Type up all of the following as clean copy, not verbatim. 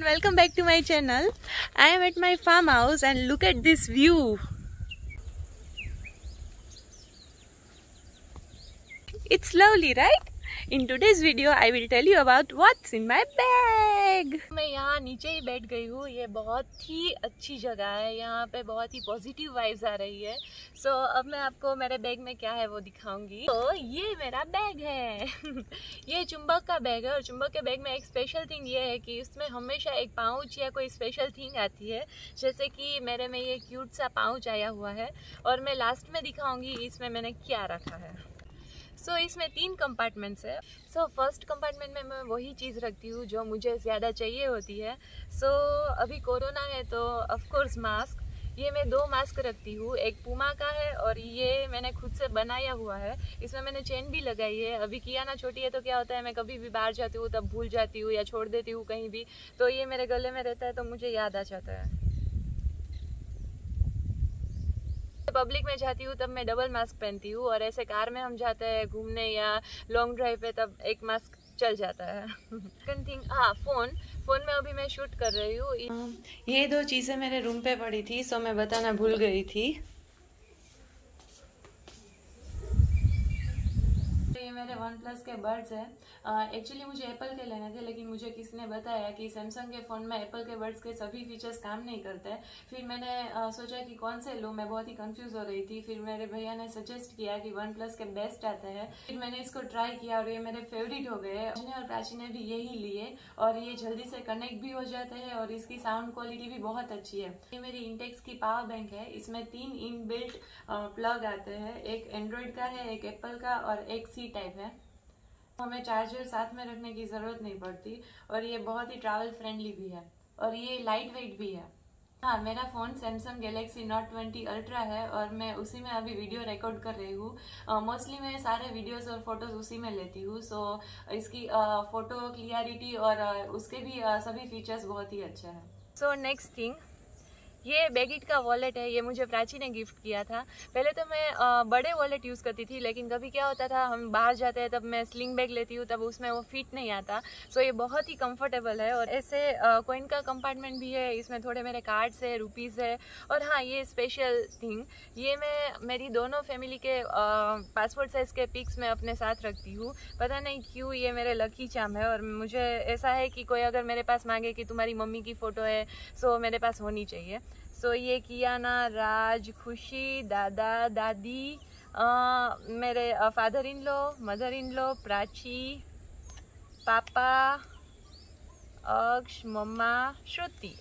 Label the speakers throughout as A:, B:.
A: welcome back to my channel. I am at my farmhouse and look at this view. It's lovely, right? In today's video I will tell you about what's in my bag. मैं यहाँ नीचे ही बैठ गई हूँ। ये बहुत ही अच्छी जगह है, यहाँ पे बहुत ही पॉजिटिव वाइब्स आ रही है। सो अब मैं आपको मेरे बैग में क्या है वो दिखाऊंगी। तो ये मेरा बैग है ये चुंबक का बैग है और चुंबक के बैग में एक स्पेशल थिंग ये है कि इसमें हमेशा एक पाउच या कोई स्पेशल थिंग आती है। जैसे कि मेरे में ये क्यूट सा पाउच आया हुआ है और मैं लास्ट में दिखाऊंगी इसमें मैंने क्या रखा है। इसमें 3 कंपार्टमेंट्स है। फर्स्ट कंपार्टमेंट में मैं वही चीज़ रखती हूँ जो मुझे ज़्यादा चाहिए होती है। अभी कोरोना है तो ऑफकोर्स मास्क, ये मैं 2 मास्क रखती हूँ। एक पूमा का है और ये मैंने खुद से बनाया हुआ है। इसमें मैंने चेन भी लगाई है। अभी कियाना छोटी है तो क्या होता है, मैं कभी भी बाहर जाती हूँ तब भूल जाती हूँ या छोड़ देती हूँ कहीं भी, तो ये मेरे गले में रहता है तो मुझे याद आ जाता है। पब्लिक में जाती हूँ तब मैं डबल मास्क पहनती हूँ और ऐसे कार में हम जाते हैं घूमने या लॉन्ग ड्राइव पे तब एक मास्क चल जाता है। सेकंड थिंग, फोन में अभी मैं शूट कर रही हूँ। ये 2 चीज़ें मेरे रूम पे पड़ी थी, सो मैं बताना भूल गई थी। ये मेरे OnePlus के बड्स हैं। एक्चुअली मुझे एप्पल के लेने थे, लेकिन मुझे किसी ने बताया कि सैमसंग के फ़ोन में एप्पल के बड्स के सभी फीचर्स काम नहीं करते हैं। फिर मैंने सोचा कि कौन से लूँ, मैं बहुत ही कंफ्यूज हो रही थी। फिर मेरे भैया ने सजेस्ट किया कि OnePlus के बेस्ट आते हैं। फिर मैंने इसको ट्राई किया और ये मेरे फेवरेट हो गए। और प्राची ने भी यही लिए और ये जल्दी से कनेक्ट भी हो जाते हैं और इसकी साउंड क्वालिटी भी बहुत अच्छी है। ये मेरी इंटेक्स की पावर बैंक है। इसमें 3 इनबिल्ट प्लग आते हैं, एक एंड्रॉयड का है, एक एप्पल का और एक सी टाइप है। हमें चार्जर साथ में रखने की ज़रूरत नहीं पड़ती और ये बहुत ही ट्रैवल फ्रेंडली भी है और ये लाइट वेट भी है। हाँ, मेरा phone Samsung Galaxy Note 20 ultra है और मैं उसी में अभी वीडियो रिकॉर्ड कर रही हूँ। मोस्टली मैं सारे वीडियोस और फोटोज़ उसी में लेती हूँ। इसकी फ़ोटो क्लियरिटी और उसके भी सभी फीचर्स बहुत ही अच्छे हैं। नेक्स्ट थिंग, ये बैगिट का वॉलेट है। ये मुझे प्राची ने गिफ्ट किया था। पहले तो मैं बड़े वॉलेट यूज़ करती थी, लेकिन कभी क्या होता था हम बाहर जाते हैं तब मैं स्लिंग बैग लेती हूँ तब उसमें वो फिट नहीं आता। ये बहुत ही कंफर्टेबल है और ऐसे कॉइन का कंपार्टमेंट भी है। इसमें थोड़े मेरे कार्ड्स है, रुपीज़ है। और हाँ, ये स्पेशल थिंग, ये मैं मेरी दोनों फैमिली के पासपोर्ट साइज़ के पिक्स में अपने साथ रखती हूँ। पता नहीं क्यों, ये मेरे लकी चार्म है और मुझे ऐसा है कि कोई अगर मेरे पास मांगे कि तुम्हारी मम्मी की फ़ोटो है, मेरे पास होनी चाहिए। ये कियाना, राज, खुशी, दादा, दादी, मेरे father in law, mother in law, Prachi, पापा, अक्ष, मम्मा, श्रुति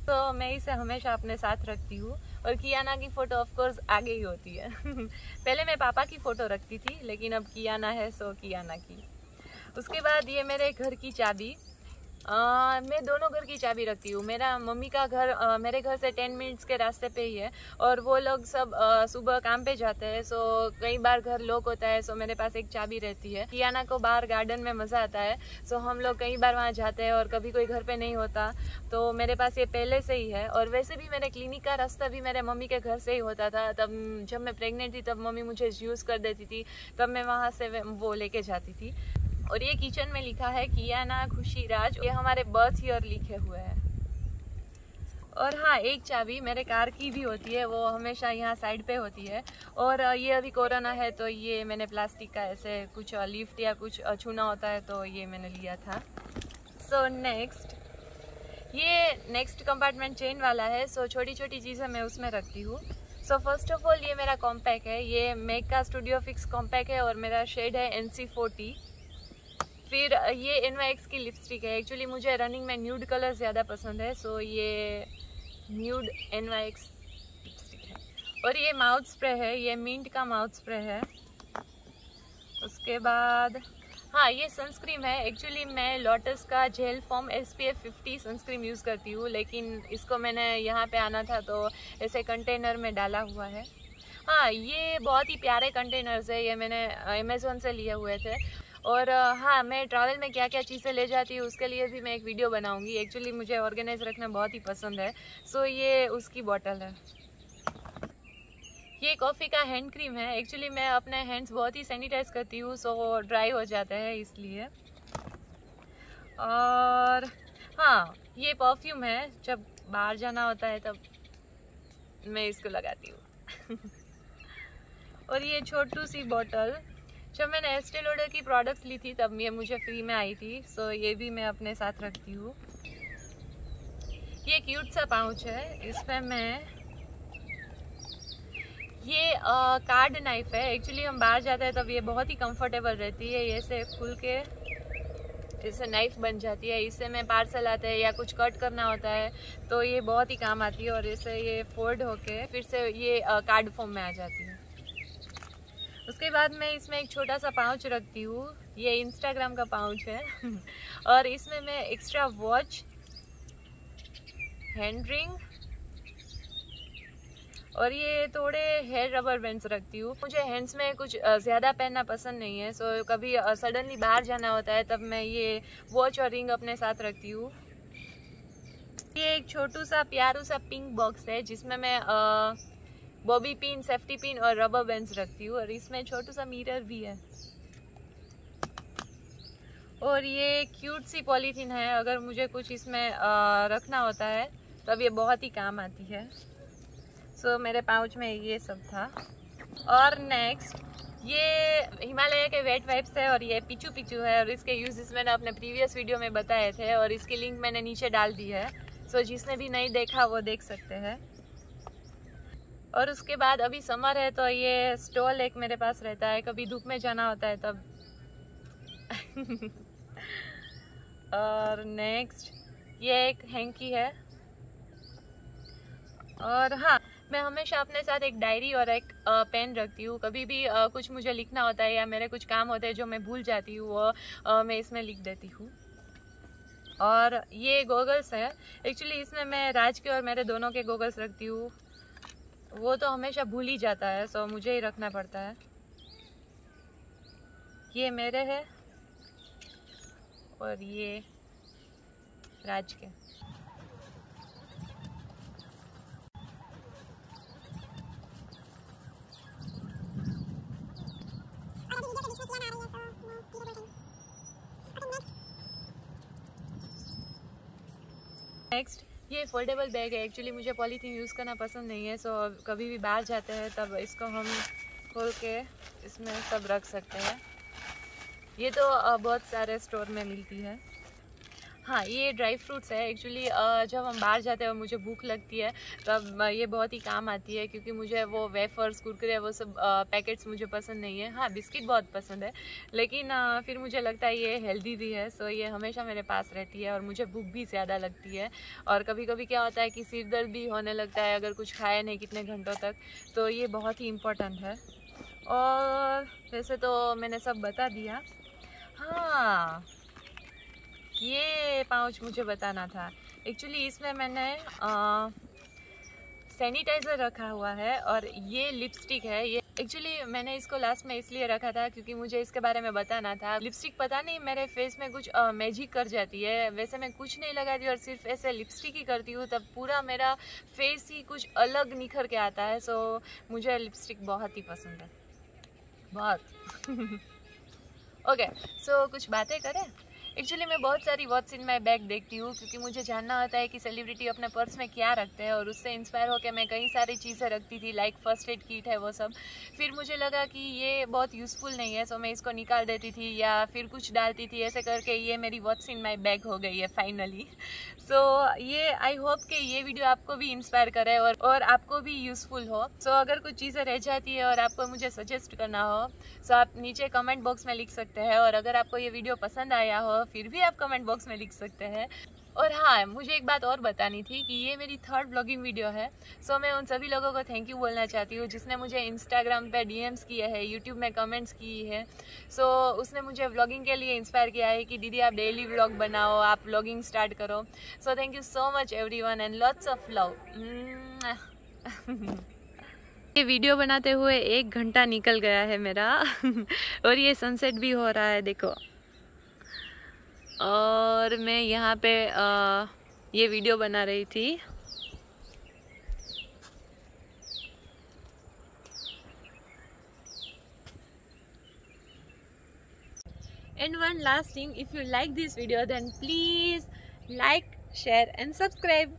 A: मैं इसे हमेशा अपने साथ रखती हूँ। और कियाना की फ़ोटो ऑफ कोर्स आगे ही होती है पहले मैं पापा की फ़ोटो रखती थी, लेकिन अब कियाना है कियाना की। उसके बाद ये मेरे घर की चाबी, मैं दोनों घर की चाबी रखती हूँ। मेरा मम्मी का घर मेरे घर से 10 मिनट्स के रास्ते पे ही है और वो लोग सब सुबह काम पे जाते हैं। कई बार घर लॉक होता है, मेरे पास एक चाबी रहती है। कियाना को बाहर गार्डन में मज़ा आता है, हम लोग कई बार वहाँ जाते हैं और कभी कोई घर पे नहीं होता तो मेरे पास ये पहले से ही है। और वैसे भी मेरे क्लिनिक का रास्ता भी मेरे मम्मी के घर से ही होता था। तब जब मैं प्रेग्नेंट थी तब मम्मी मुझे यूज़ कर देती थी, तब मैं वहाँ से वो लेके जाती थी। और ये किचन में लिखा है कियाना, खुशी, राज, ये हमारे बर्थ ईयर लिखे हुए हैं। और हाँ, एक चाबी मेरे कार की भी होती है, वो हमेशा यहाँ साइड पे होती है। और ये अभी कोरोना है तो ये मैंने प्लास्टिक का ऐसे कुछ लिफ्ट या कुछ छूना होता है तो ये मैंने लिया था। नेक्स्ट कंपार्टमेंट चेन वाला है। छोटी छोटी चीज़ें मैं उसमें रखती हूँ। फर्स्ट ऑफ ऑल ये मेरा कॉम्पैक्ट है, ये मैक का स्टूडियो फिक्स कॉम्पैक्ट है और मेरा शेड है NC40। फिर ये NYX की लिपस्टिक है। एक्चुअली मुझे रनिंग में न्यूड कलर ज़्यादा पसंद है, ये न्यूड NYX लिपस्टिक है। और ये माउथ स्प्रे है, ये मिंट का माउथ स्प्रे है। उसके बाद हाँ, ये सनस्क्रीन है। एक्चुअली मैं लोटस का jail form SPF 50 sunscreen use करती हूँ, लेकिन इसको मैंने यहाँ पे आना था तो ऐसे कंटेनर में डाला हुआ है। हाँ, ये बहुत ही प्यारे कंटेनर्स है, ये मैंने अमेज़ोन से लिए हुए थे। और हाँ, मैं ट्रैवल में क्या क्या चीज़ें ले जाती हूँ उसके लिए भी मैं एक वीडियो बनाऊँगी। एक्चुअली मुझे ऑर्गेनाइज रखना बहुत ही पसंद है। ये उसकी बॉटल है। ये कॉफ़ी का हैंड क्रीम है। एक्चुअली मैं अपने हैंड्स बहुत ही सैनिटाइज करती हूँ, वो ड्राई हो जाते हैं इसलिए। और हाँ, ये परफ्यूम है, जब बाहर जाना होता है तब मैं इसको लगाती हूँ। और ये छोटू सी बॉटल, जब मैंने एस्टे लॉडर की प्रोडक्ट्स ली थी तब ये मुझे फ्री में आई थी, सो ये भी मैं अपने साथ रखती हूँ। ये क्यूट सा पाउच है, इसमें मैं ये कार्ड नाइफ है। एक्चुअली हम बाहर जाते हैं तब ये बहुत ही कंफर्टेबल रहती है, ये से खुल के इससे नाइफ बन जाती है। इससे मैं पार्सल आते हैं या कुछ कट करना होता है तो ये बहुत ही काम आती है, और इससे ये फोल्ड होके फिर से ये कार्ड फॉर्म में आ जाती है। उसके बाद मैं इसमें एक छोटा सा पाउच रखती हूँ, ये इंस्टाग्राम का पाउच है। और इसमें मैं एक्स्ट्रा वॉच, हैंड रिंग और ये थोड़े हेयर रबर बैंड्स रखती हूँ। मुझे हैंड्स में कुछ ज़्यादा पहनना पसंद नहीं है, सो कभी सडनली बाहर जाना होता है तब मैं ये वॉच और रिंग अपने साथ रखती हूँ। ये एक छोटू सा प्यारू सा पिंक बॉक्स है जिसमें मैं बॉबी पिन, सेफ्टी पिन और रबर बैंड्स रखती हूँ, और इसमें छोटू सा मिरर भी है। और ये क्यूट सी पॉलीथीन है, अगर मुझे कुछ इसमें रखना होता है तब ये बहुत ही काम आती है। सो मेरे पाउच में ये सब था। और नेक्स्ट ये हिमालय के वेट वाइप्स है, और ये पिचू पिचू है, और इसके यूजेस मैंने अपने प्रीवियस वीडियो में बताए थे और इसकी लिंक मैंने नीचे डाल दी है, सो जिसने भी नहीं देखा वो देख सकते हैं। और उसके बाद अभी समर है तो ये स्टॉल एक मेरे पास रहता है, कभी धूप में जाना होता है तब। और नेक्स्ट ये एक हैंकी है। और हाँ, मैं हमेशा अपने साथ एक डायरी और एक पेन रखती हूँ। कभी भी कुछ मुझे लिखना होता है या मेरे कुछ काम होते हैं जो मैं भूल जाती हूँ वो मैं इसमें लिख देती हूँ। और ये गॉगल्स है, एक्चुअली इसमें मैं राज के और मेरे दोनों के गॉगल्स रखती हूँ। वो तो हमेशा भूल ही जाता है, सो मुझे ही रखना पड़ता है। ये मेरे है और ये राज के। नेक्स्ट ये फोल्डेबल बैग है, एक्चुअली मुझे पॉलीथीन यूज़ करना पसंद नहीं है, सो कभी भी बाहर जाते हैं तब इसको हम खोल के इसमें सब रख सकते हैं। ये तो बहुत सारे स्टोर में मिलती है। हाँ, ये ड्राई फ्रूट्स है, एक्चुअली जब हम बाहर जाते हैं और मुझे भूख लगती है तब ये बहुत ही काम आती है, क्योंकि मुझे वो वेफर्स, कुरकुरे, वो सब पैकेट्स मुझे पसंद नहीं है। हाँ, बिस्किट बहुत पसंद है, लेकिन फिर मुझे लगता है ये हेल्दी भी है, सो ये हमेशा मेरे पास रहती है। और मुझे भूख भी ज़्यादा लगती है, और कभी कभी क्या होता है कि सिर दर्द भी होने लगता है अगर कुछ खाया नहीं कितने घंटों तक, तो ये बहुत ही इम्पोर्टेंट है। और वैसे तो मैंने सब बता दिया। हाँ, ये पाउच मुझे बताना था, एक्चुअली इसमें मैंने सैनिटाइज़र रखा हुआ है, और ये लिपस्टिक है। ये एक्चुअली मैंने इसको लास्ट में इसलिए रखा था क्योंकि मुझे इसके बारे में बताना था। लिपस्टिक पता नहीं मेरे फेस में कुछ मैजिक कर जाती है, वैसे मैं कुछ नहीं लगाती और सिर्फ ऐसे लिपस्टिक ही करती हूँ तब पूरा मेरा फेस ही कुछ अलग निखर के आता है। सो मुझे लिपस्टिक बहुत ही पसंद है, बहुत। ओके, सो कुछ बातें करें। एक्चुअली मैं बहुत सारी वॉट्स इन माई बैग देखती हूँ, क्योंकि मुझे जानना होता है कि सेलिब्रिटी अपने पर्स में क्या रखते हैं, और उससे इंस्पायर होकर मैं कई सारी चीज़ें रखती थी, लाइक फर्स्ट एड किट है वो सब। फिर मुझे लगा कि ये बहुत यूज़फुल नहीं है, सो मैं इसको निकाल देती थी या फिर कुछ डालती थी, ऐसे करके ये मेरी वॉट्स इन माई बैग हो गई है फाइनली। सो ये आई होप कि ये वीडियो आपको भी इंस्पायर करे और आपको भी यूज़फुल हो। सो अगर कुछ चीज़ें रह जाती है और आपको मुझे सजेस्ट करना हो, सो आप नीचे कमेंट बॉक्स में लिख सकते हैं, और अगर आपको ये वीडियो पसंद आया हो फिर भी आप कमेंट बॉक्स में लिख सकते हैं। और हाँ, मुझे एक बात और बतानी थी कि ये मेरी 3rd व्लॉगिंग वीडियो है, सो मैं उन सभी लोगों को थैंक यू बोलना चाहती हूँ जिसने मुझे इंस्टाग्राम पे डीएम्स किए हैं, यूट्यूब में कमेंट्स किए हैं। सो उसने मुझे व्लॉगिंग के लिए इंस्पायर किया है कि दीदी आप डेली व्लॉग बनाओ, आप व्लॉगिंग स्टार्ट करो। So thank you so much everyone and lots of love. ये वीडियो बनाते हुए 1 घंटा निकल गया है मेरा। और ये सनसेट भी हो रहा है, देखो। और मैं यहाँ पे ये वीडियो बना रही थी। And one last thing, if you like this video, then please like, share and subscribe.